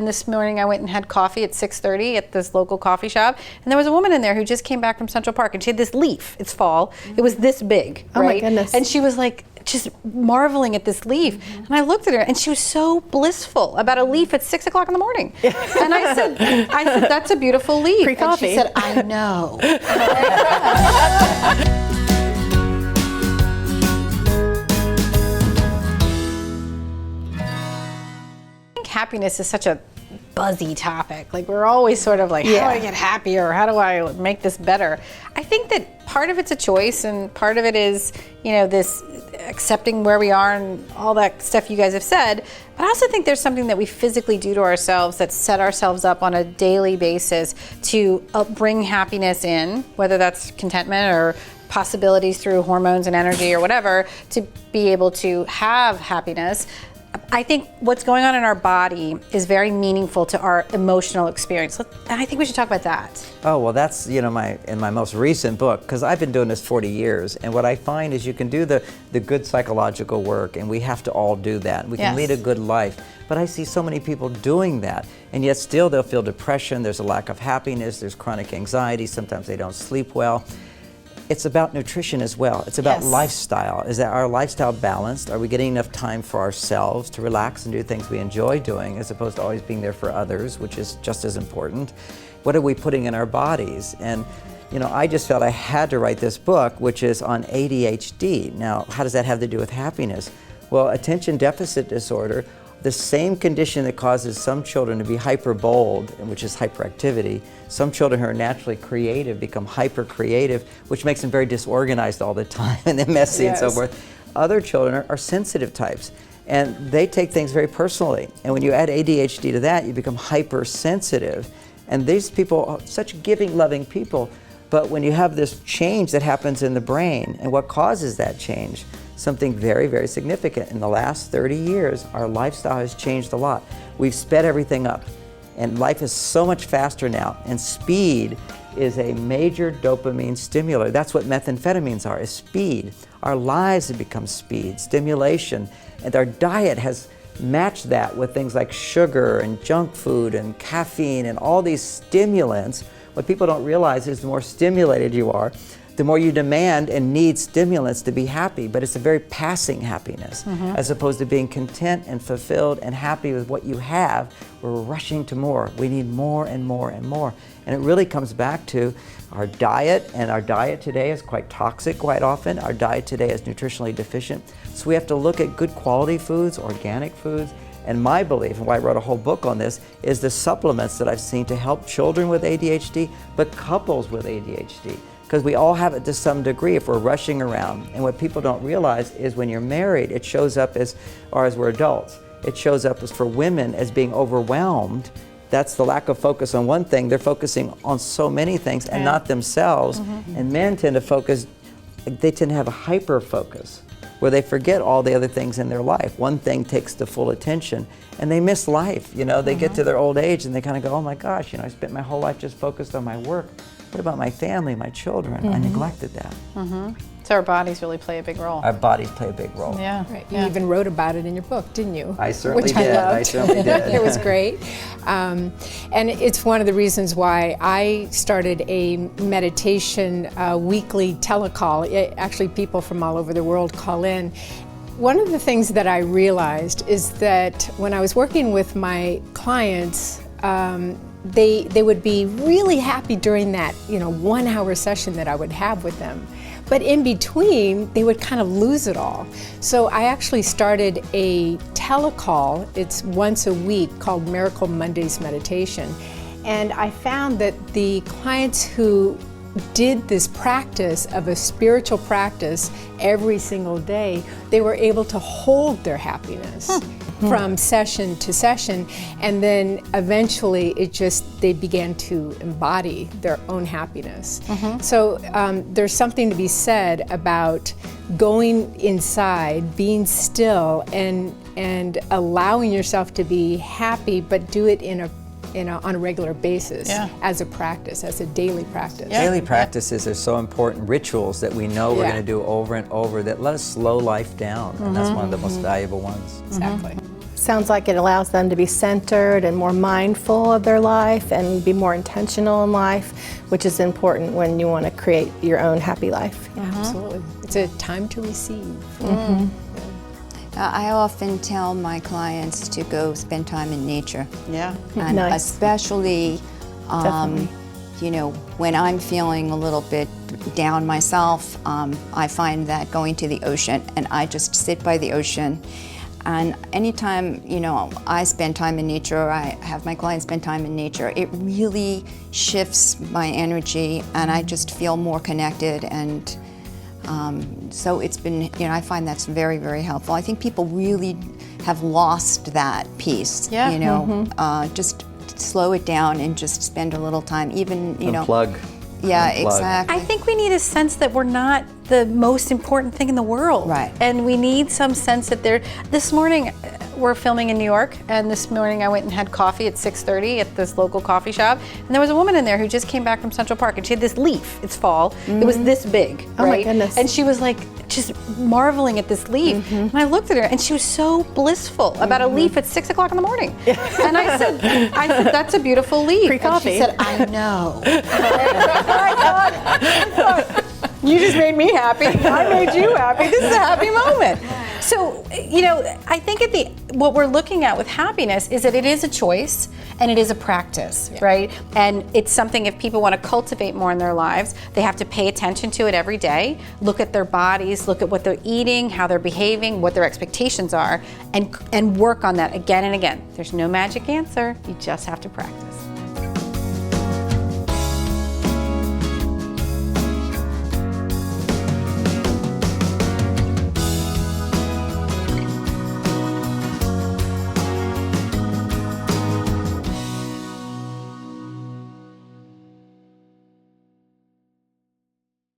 And this morning I went and had coffee at 6:30 at this local coffee shop. And there was a woman in there who just came back from Central Park, and she had this leaf. It's fall. It was this big, Oh right? my goodness. And she was like, just marveling at this leaf. And I looked at her and she was so blissful about a leaf at 6 o'clock in the morning. And I said, that's a beautiful leaf. Pre-coffee. And she said, I know. I think happiness is such a buzzy topic. Like, we're always sort of like, how do I get happier? How do I make this better? I think that part of it's a choice, and part of it is, this accepting where we are and all that stuff you guys have said. But I also think there's something that we physically do to ourselves that set ourselves up on a daily basis to bring happiness in, whether that's contentment or possibilities through hormones and energy or whatever, to be able to have happiness. I think what's going on in our body is very meaningful to our emotional experience. And I think we should talk about that. Oh, well, that's, in my most recent book, because I've been doing this 40 years, and what I find is you can do the good psychological work, and we have to all do that. We can lead a good life. But I see so many people doing that, and yet still they'll feel depression, there's a lack of happiness, there's chronic anxiety, sometimes they don't sleep well. It's about nutrition as well. It's about lifestyle. Is that our lifestyle balanced? Are we getting enough time for ourselves to relax and do things we enjoy doing, as opposed to always being there for others, which is just as important? What are we putting in our bodies? And I just felt I had to write this book, which is on ADHD. Now, how does that have to do with happiness? Well, attention deficit disorder, the same condition that causes some children to be hyper bold, which is hyperactivity. Some children who are naturally creative become hyper creative, which makes them very disorganized all the time and then messy and so forth. Other children are sensitive types, and they take things very personally. And when you add ADHD to that, you become hypersensitive. And these people are such giving, loving people. But when you have this change that happens in the brain, and what causes that change? Something very, very significant. In the last 30 years, our lifestyle has changed a lot. We've sped everything up, and life is so much faster now, and speed is a major dopamine stimulator. That's what methamphetamines are, is speed. Our lives have become speed, stimulation, and our diet has matched that with things like sugar and junk food and caffeine and all these stimulants. What people don't realize is the more stimulated you are, the more you demand and need stimulants to be happy, but it's a very passing happiness, as opposed to being content and fulfilled and happy with what you have. We're rushing to more. We need more and more and more. And it really comes back to our diet, and our diet today is quite toxic quite often. Our diet today is nutritionally deficient. So we have to look at good quality foods, organic foods. And my belief, and why I wrote a whole book on this, is the supplements that I've seen to help children with ADHD, but couples with ADHD. Because we all have it to some degree if we're rushing around. And what people don't realize is when you're married, it shows up as we're adults, it shows up as for women as being overwhelmed. That's the lack of focus on one thing. They're focusing on so many things and not themselves. And men tend to focus, they tend to have a hyper focus where they forget all the other things in their life. One thing takes the full attention and they miss life. They get to their old age and they kind of go, oh my gosh, I spent my whole life just focused on my work. What about my family, my children? I neglected that. So our bodies really play a big role. Our bodies play a big role. Yeah. Right. You even wrote about it in your book, didn't you? I certainly Which did. I loved. I certainly did. It was great. And it's one of the reasons why I started a meditation weekly telecall. Actually, people from all over the world call in. One of the things that I realized is that when I was working with my clients, they would be really happy during that 1 hour session that I would have with them. But in between, they would kind of lose it all. So I actually started a telecall. It's once a week called Miracle Mondays Meditation. And I found that the clients who did this practice of a spiritual practice every single day, they were able to hold their happiness from session to session, and then eventually they began to embody their own happiness. So there's something to be said about going inside, being still, and allowing yourself to be happy, but do it on a regular basis, as a practice, as a daily practice. Daily practices are so important, rituals that we know we're going to do over and over that let us slow life down, and that's one of the most valuable ones. Exactly. sounds like it allows them to be centered and more mindful of their life and be more intentional in life, which is important when you want to create your own happy life. Absolutely. It's a time to receive. I often tell my clients to go spend time in nature. Yeah. And Nice. especially, Definitely. you know, when I'm feeling a little bit down myself, I find that going to the ocean, and I just sit by the ocean. And anytime, you know, I spend time in nature, or I have my clients spend time in nature, it really shifts my energy, and I just feel more connected. And so it's been, you know, I find that's very, very helpful. I think people really have lost that piece. Yeah. You know, just slow it down and just spend a little time, even, you know. Unplug. Yeah, Unplug. exactly. I think we need a sense that we're not the most important thing in the world. Right. And we need some sense that this morning, we're filming in New York, and this morning I went and had coffee at 6:30 at this local coffee shop, and there was a woman in there who just came back from Central Park, and she had this leaf, it's fall, it was this big, Oh my right? goodness. And she was like, just marveling at this leaf. And I looked at her, and she was so blissful about a leaf at 6 o'clock in the morning. And I said, that's a beautiful leaf. Pre-coffee. And she said, I know. I thought, you just made me happy. I made you happy. This is a happy moment. So, you know, I think what we're looking at with happiness is that it is a choice and it is a practice, right? And it's something, if people want to cultivate more in their lives, they have to pay attention to it every day, look at their bodies, look at what they're eating, how they're behaving, what their expectations are, and work on that again and again. There's no magic answer. You just have to practice.